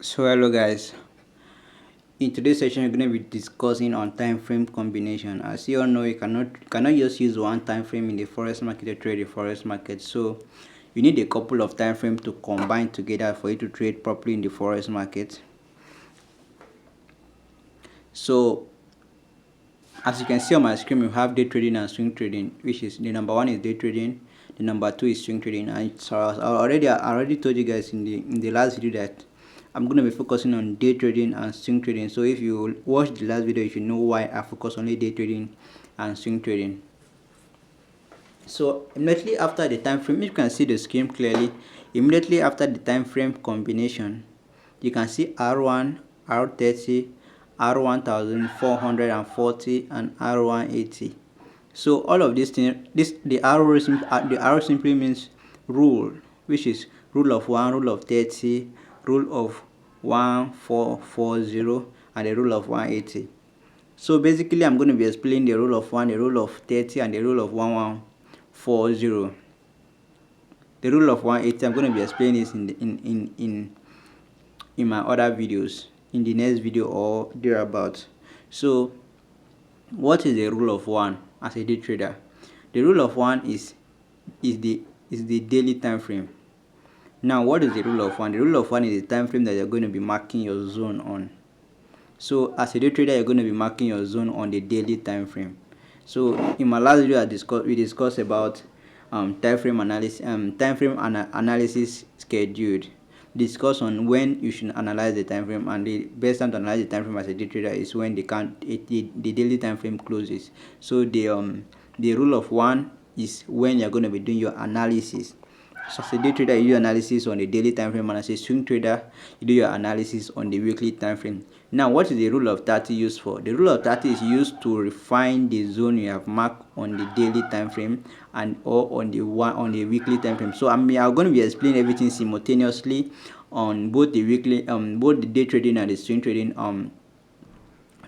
So hello guys, in today's session we're going to be discussing on time frame combination. As you all know, you cannot just use one time frame in the forex market to trade the forex market. So you need a couple of time frames to combine together for you to trade properly in the forex market. So as you can see on my screen, we have day trading and swing trading, which is the number one is day trading, the number two is swing trading. And so I already told you guys in the last video that I'm going to be focusing on day trading and swing trading. So if you watch the last video, you should know why I focus only day trading and swing trading. So immediately after the time frame, you can see the screen clearly. Immediately after the time frame combination, you can see R1, R30, R1440, and R180. So all of these things, the arrow simply means rule, which is rule of 1, rule of 30, rule of 1440, and the rule of 180. So basically I'm going to be explaining the rule of 1, the rule of 30, and the rule of 1140. The rule of 180 I'm going to be explaining this in my other videos, in the next video or thereabouts. So what is the rule of 1 as a day trader? The rule of 1 is the daily time frame. Now what is the rule of 1? The rule of 1 is the time frame that you're going to be marking your zone on. So as a day trader, you're going to be marking your zone on the daily time frame. So in my last video we discussed about time frame analysis scheduled. Discuss on when you should analyze the time frame, and the best time to analyze the time frame as a day trader is when the daily time frame closes. So the rule of 1 is when you're going to be doing your analysis. So as a day trader, you do analysis on the daily time frame, and as a swing trader, you do your analysis on the weekly time frame. Now, what is the rule of 30 used for? The rule of 30 is used to refine the zone you have marked on the daily time frame and or on the weekly time frame. So I'm going to be explaining everything simultaneously on both the day trading and the swing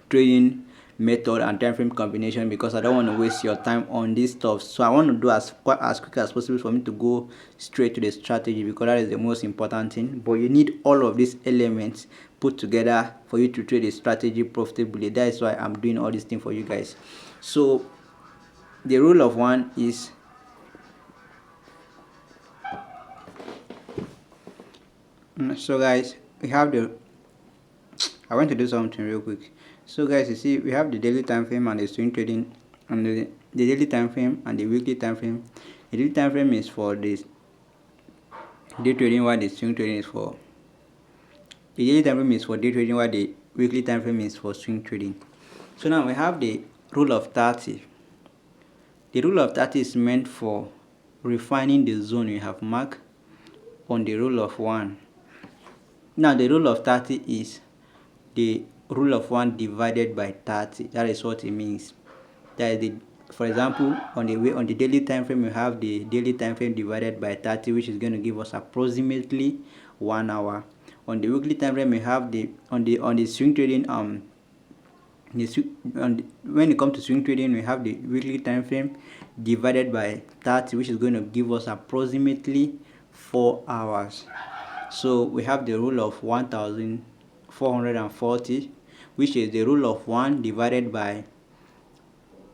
trading method and time frame combination, because I don't want to waste your time on this stuff. So I want to do as quick as possible for me to go straight to the strategy, because that is the most important thing. But you need all of these elements put together for you to trade a strategy profitably. That is why I'm doing all these things for you guys. So the rule of 1 is so guys, we have I want to do something real quick. So guys, you see we have the daily time frame and the swing trading, and the daily time frame and the weekly time frame. The daily time frame is for this day trading, while the swing trading is for the daily time frame is for day trading, while the weekly time frame is for swing trading. So now we have the rule of 30. The rule of 30 is meant for refining the zone you have marked on the rule of 1. Now the rule of 30 is the rule of 1 divided by 30. That is what it means. That is for example, on the daily time frame, we have the daily time frame divided by 30, which is going to give us approximately 1 hour. On the weekly time frame, we have on the swing trading when it comes to swing trading, we have the weekly time frame divided by 30, which is going to give us approximately 4 hours. So we have the rule of 1440, which is the rule of 1 divided by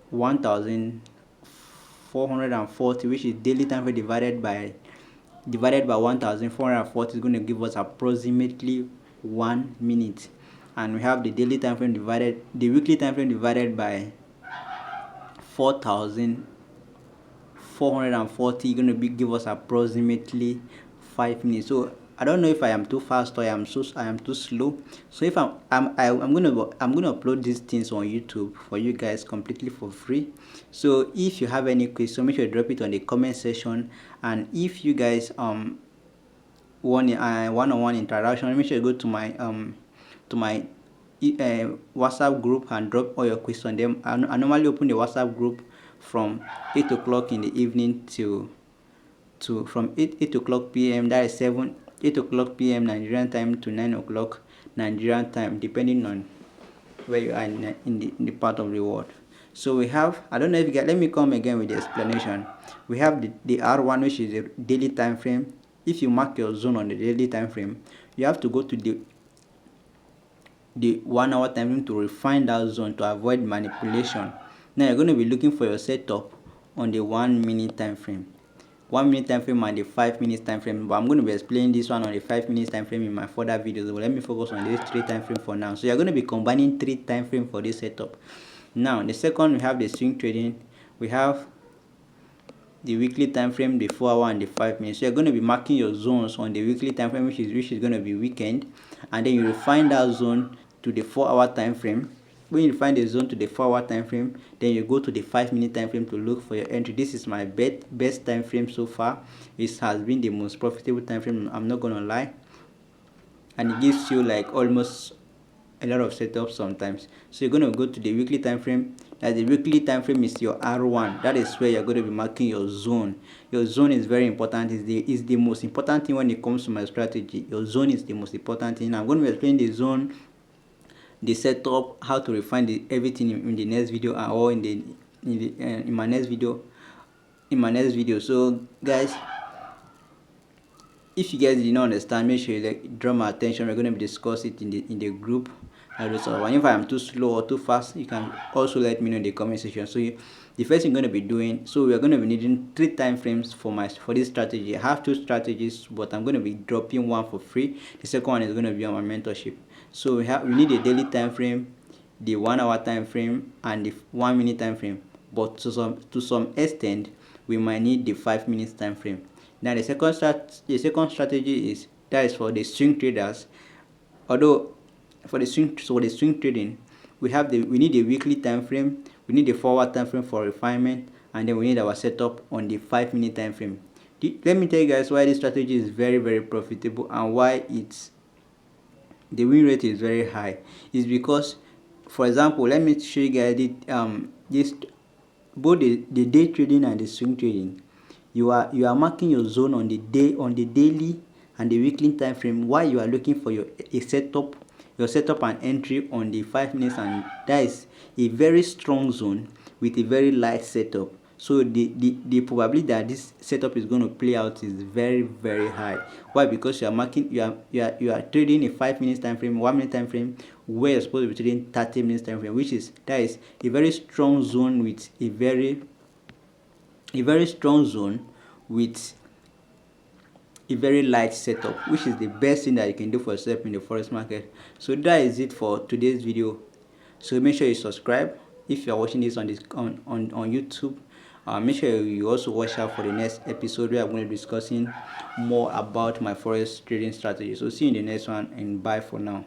1440, which is daily time frame divided by 1440, is going to give us approximately 1 minute. And we have the weekly time frame divided by 4440, going to give us approximately 5 minutes. So I don't know if I am too fast or I am too slow. So if I'm going to upload these things on YouTube for you guys completely for free. So if you have any question, make sure to drop it on the comment section. And if you guys want a one-on-one interaction, make sure you go to my WhatsApp group and drop all your questions. Then I normally open the WhatsApp group from 8 o'clock in the evening from 8 o'clock p.m. That is 8 o'clock p.m. Nigerian time to 9 o'clock Nigerian time, depending on where you are in the part of the world. So we have, I don't know if you get, let me come again with the explanation. We have the R1, which is the daily time frame. If you mark your zone on the daily time frame, you have to go to the 1 hour time frame to refine that zone to avoid manipulation. Now you're going to be looking for your setup on the 1 minute time frame. 1 minute time frame and the 5 minutes time frame, but I'm going to be explaining this one on the 5 minutes time frame in my further videos. But let me focus on these three time frame for now. So you're going to be combining three time frame for this setup. Now the second, we have the swing trading, we have the weekly time frame, the 4 hour and the 5 minutes. So you're going to be marking your zones on the weekly time frame, which is going to be weekend, and then you refine that zone to the 4 hour time frame. When you find the zone to the 4 hour time frame, then you go to the 5 minute time frame to look for your entry. This is my best time frame so far. It has been the most profitable time frame, I'm not gonna lie, and it gives you like almost a lot of setups sometimes. So you're going to go to the weekly time frame. That the weekly time frame is your R1. That is where you're going to be marking your zone. Your zone is very important. Is the most important thing when it comes to my strategy. Your zone is the most important thing. I'm going to explain the zone, the setup, how to refine everything in the next video, or in my next video. So guys, if you guys did not understand, make sure you draw my attention. We're going to be discussing it in the group. And if I am too slow or too fast, you can also let me know in the comment section. So the first thing you're going to be doing, so we are going to be needing 3 time frames for this strategy. I have 2 strategies, but I'm going to be dropping one for free. The second one is going to be on my mentorship. So we need a daily time frame, the 1 hour time frame, and the 1 minute time frame. But to some extent, we might need the 5 minutes time frame. Now the second strategy is for the swing traders. Although for the swing trading, we need a weekly time frame, we need a 4 hour time frame for refinement, and then we need our setup on the 5 minute time frame. Let me tell you guys why this strategy is very, very profitable and why the win rate is very high. Is because, for example, let me show you guys this both the day trading and the swing trading. You are marking your zone on the daily and the weekly time frame while you are looking for your setup and entry on the 5 minutes, and that is a very strong zone with a very light setup. So the probability that this setup is going to play out is very, very high. Why? Because you are trading a 5 minutes time frame, 1 minute time frame, where you're supposed to be trading 30 minutes time frame, that is a very strong zone with a very strong zone with a very light setup, which is the best thing that you can do for yourself in the forex market. So that is it for today's video. So make sure you subscribe if you are watching this on YouTube. Make sure you also watch out for the next episode where I'm going to be discussing more about my forex trading strategy. So see you in the next one, and bye for now.